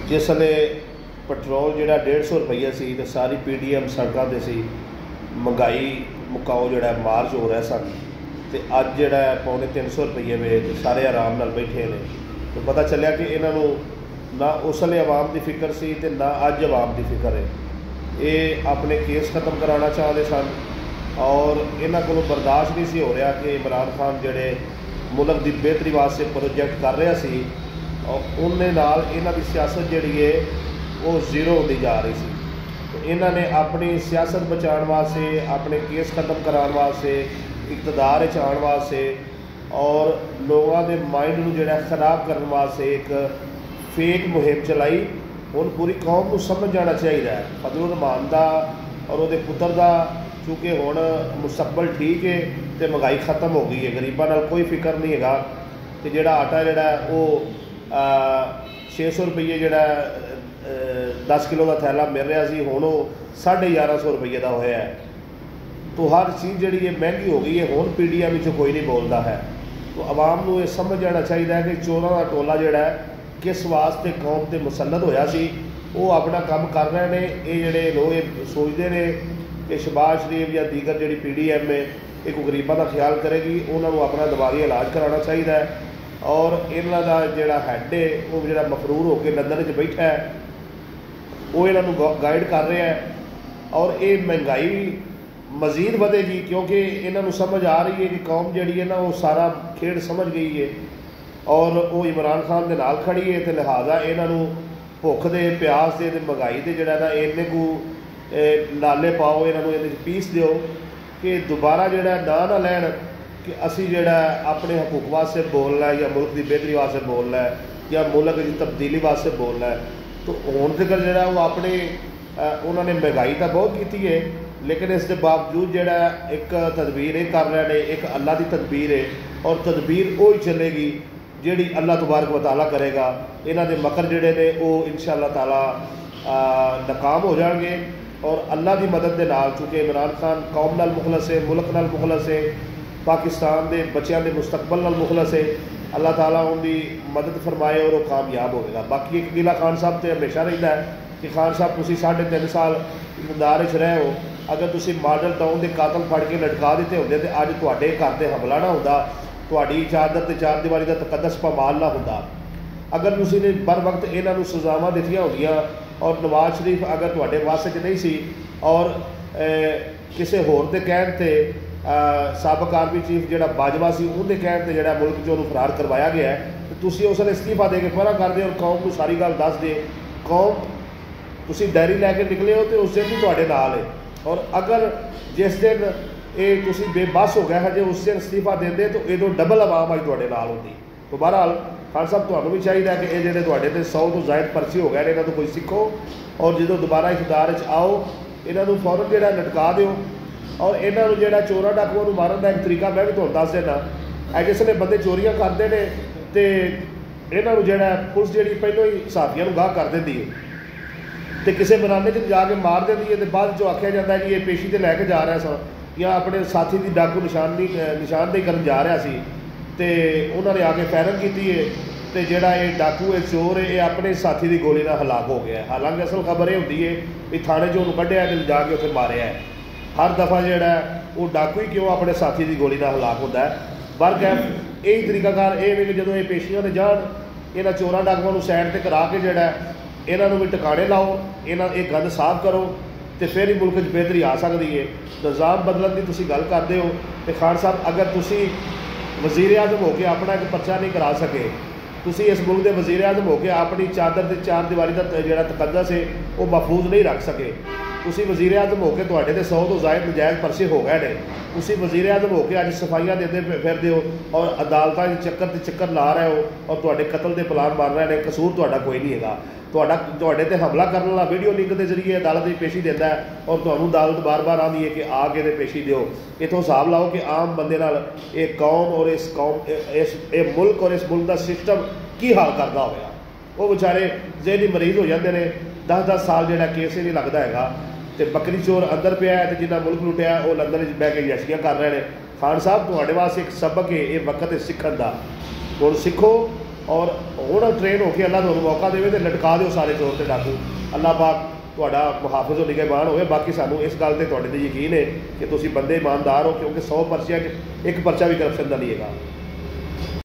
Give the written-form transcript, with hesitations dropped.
जिसले पेट्रोल जोड़ा 150 रुपये से तो सारी PDM सड़कों पर सी, महंगाई मुकाओ जोड़ा मार्च हो रहा सन, तो अज जोड़ा 250 रुपये वे तो सारे आराम नाल बैठे ने। तो पता चलिया कि इन्हों ना उसले आवाम की फिक्र सी ते ना अज आवाम की फिक्र है। ये अपने केस खत्म कराना चाहते सन और इन्हों को बर्दाश्त नहीं सी हो रहा कि इमरान खान जोड़े मुल्क की बेहतरी वास्ते प्रोजेक्ट कर रहा सी और उन्हें नाल इन्हां दी सियासत जिहड़ी है वो जीरो होती जा रही सी। तो इन्होंने अपनी सियासत बचाने वास्ते, अपने केस खत्म कराने वास्ते, इकतदार आने वास्ते और लोगों के माइंड में जोड़ा खराब करने वास्ते एक फेक मुहिम चलाई। हुण पूरी कौम को समझ जाना चाहिए फजलुर रहमान का और वो पुत्र का, क्योंकि हुण मुस्तकबल ठीक है तो महंगाई खत्म हो गई है, गरीबों नाल कोई फिक्र नहीं है कि जोड़ा आटा जोड़ा वो 600 रुपये जोड़ा 10 किलो का थैला मिल रहा सी, हुण वो 1150 रुपये का होया है। तो हर चीज़ जी है महंगी हो गई है। हुण PDM में कोई नहीं बोलता है। तो आवाम को यह समझ जाना चाहिए कि चोरों का टोला जोड़ा किस वास्ते कौम पर मुसलत होया सी, वो अपना काम कर रहे हैं। ये जोड़े लोग ये सोचते हैं कि शहबाज शरीफ या दीगर जी PDM है एक गरीबों का ख्याल करेगी, उन्होंने अपना दिमागी इलाज कराना चाहिए। और इन्हों का जोड़ा हैड है वो जो मफरूर होकर लंदन च बैठा है, वो इन्हों गाइड कर रहा है। और ये महंगाई मजीद बढ़ेगी क्योंकि इन्हों समझ आ रही है कि कौम जी है ना वो सारा खेड समझ गई है और वो इमरान खान के नाल खड़ी है। तो लिहाजा इन्हों भुख दे, प्यास दे, महंगाई के जोड़ा ना इन्ने को लाले पाओ, इन्हों ये पीस दो कि दोबारा जोड़ा ना लैन कि असी जोड़ा अपने हकूक वास्ते बोलना है या मुल्क की बेहतरी वास्ते बोलना है या मुल्क की तब्दीली वास्ते बोलना है। तो हुण तक जोड़ा वो अपने उन्होंने महंगाई तो बहुत की है, लेकिन इसके बावजूद जोड़ा एक तदबीर ये कर रहे हैं, एक अल्लाह की तदबीर है और तदबीर वो ही चलेगी जी अल्लाह तबारक व तआला करेगा। इन्हां दे मकर जोड़े ने वो इंशाअल्लाह ताला नाकाम हो जाएंगे और अल्लाह की मदद के नाल, चूँकि इमरान खान कौम नाल मुखलस है, मुल्क नाल मुखलस है, पाकिस्तान के बच्चों के मुस्तकबल नाल मुखलस है। अल्लाह ताला उनकी मदद फरमाए और वो कामयाब होगा। बाकी एक गिला खान साहब तो हमेशा रहिंदा है कि खान साहब तुसीं 3.5 साल इकतदार च रहे हो, अगर तुसीं मॉडल टाउन के कातल फड़ के लटका दिते होंदे तो अज तुहाडे घर ते हमला ना होंदा, तुहाडी चादर ते चार दीवारी का तकद्दस पामाल ना होंदा। अगर तुसीं ने बर वक्त इन्हों सजावां दित्तियां होंदियां और नवाज शरीफ अगर तुहाडे वास च नहीं सी और किसी होर दे कहण ते साबक आर्मी चीफ जोड़ा बाजवा से उनके कहण ते जोड़ा मुल्क चों फरार करवाया गया है, तो तुसीं उस वेले इस्तीफा दे के परा कर दे और कौम को सारी गल दस दे। कौम तुसीं डायरी लैके निकले हो तो उस दिन भी तुहाडे नाल है और अगर जिस दिन ये तुसीं बेबस हो गया है जो उस दिन इस्तीफा देंदे तो इदों डबल आवाम अज तुहाडे नाल होंदी। तो बहरहाल खान साहब तुहानूं भी चाहिए कि ये जिहड़े तुहाडे ते 100 तो ज़ायद पर्चे हो गए इन्हां तो कोई सीखो और जो दोबारा इख्तियार च आओ इन्हों फौरन जोड़ा लटका दो। और इन्हों जोड़ा चोरा डाकुओं को मारन का एक तरीका मैं भी तुहानूं दस देना। जिसले बंदे चोरियां करते हैं तो इन्हों जोड़ा पुलिस जी पहलों ही साथियों गाह कर देती है तो किसी बराने च जाके मार देती है, तो बाद जो आख्या जाता है कि ये पेशी से लैके जा रहा सा या अपने साथी की डाकू निशानदेही करन जा रहा सी तो उन्होंने आके फायरिंग की है तो जोड़ा ये डाकू है चोर है ये अपने साथी की गोली नाल हलाक हो गया है। हालांकि असल खबर यह होती है भी थाने चो कढ़िया तो जाके उत्थे मारिया है। हर दफ़ा जोड़ा वो डाकू ही क्यों अपने साथी की गोली नाल हलाक होता है। बर कैफ यही तरीकाकार ये भी जो ये पेशियां ने जान इन्होंने चोरों डाकुओं को सैड से करा के जोड़ा इन्हों भी टिकाणे लाओ, इन्हों एक गंद साफ करो तो फिर ही मुल्क च बेहतरी आ सकती है। निज़ाम बदलन की तुसीं गल करते हो तो खान साहब अगर तुसीं वज़ीर आज़म होकर अपना एक पर्चा नहीं करा सके, तुसीं इस मुल्क के वज़ीर आज़म होकर अपनी चादर से चार दीवारी का जोड़ा तकद्दस है वो महफूज नहीं रख सके, तुसीं वज़ीर आज़म होकर तुहाडे ते 100 तो ज़ायद नजायज़ पर्चे हो गए ने, तुसीं वज़ीर आज़म होकर अज सफाइयां देते फिरदे हो और अदालतां चक्कर ते चक्कर ला रहे हो और तुहाडे कतल के प्लान बन रहे हैं। कसूर तुहाडा कोई नहीं है, तुहाडे ते हमला करने वाला वीडियो लिंक के जरिए अदालत की पेशी देता है और तुहानूं अदालत बार बार आती है कि आके ते पेशी दो। इत्थों हिसाब लाओ कि आम बंदे नाल एक कौम और इस मुल्क और इस मुल्क का सिस्टम की हाल करता होगा। वो बेचारे जहनी मरीज हो जाते हैं, 10-10 साल जोड़ा केस ही नहीं लगता है। तो बकरी चोर अंदर पिया है तो जिन्हें मुल्क लुटिया वो लंदन बह के यशियां कर रहे हैं। खान साहब तुहाडे वास्ते एक सबक है, ये वक्त है सीखण दा। हुण सीखो ਔਰ ਹੁਣ ਟ੍ਰੇਨ ਹੋ ਕੇ ਅੱਲਾ ਤੁਹਾਨੂੰ ਮੌਕਾ ਦੇਵੇ ਤੇ ਲਟਕਾ ਦਿਓ ਸਾਰੇ ਚੋਰ ਤੇ ਡਾਕੂ। ਅੱਲਾ ਪਾਕ ਤੁਹਾਡਾ ਮੁਹਾਫਿਜ਼ ਨਿਗਹਿਬਾਨ ਹੋਵੇ। ਬਾਕੀ ਸਾਨੂੰ ਇਸ ਗੱਲ ਤੇ ਤੁਹਾਡੇ ਤੇ ਯਕੀਨ ਹੈ ਕਿ ਤੁਸੀਂ ਬੰਦੇ ਇਮਾਨਦਾਰ ਹੋ, ਕਿਉਂਕਿ 100 ਪਰਚਿਆਂ 'ਚ ਇੱਕ ਪਰਚਾ ਵੀ ਕਰਪਸ਼ਨ ਦਾ ਨਹੀਂ ਹੈਗਾ।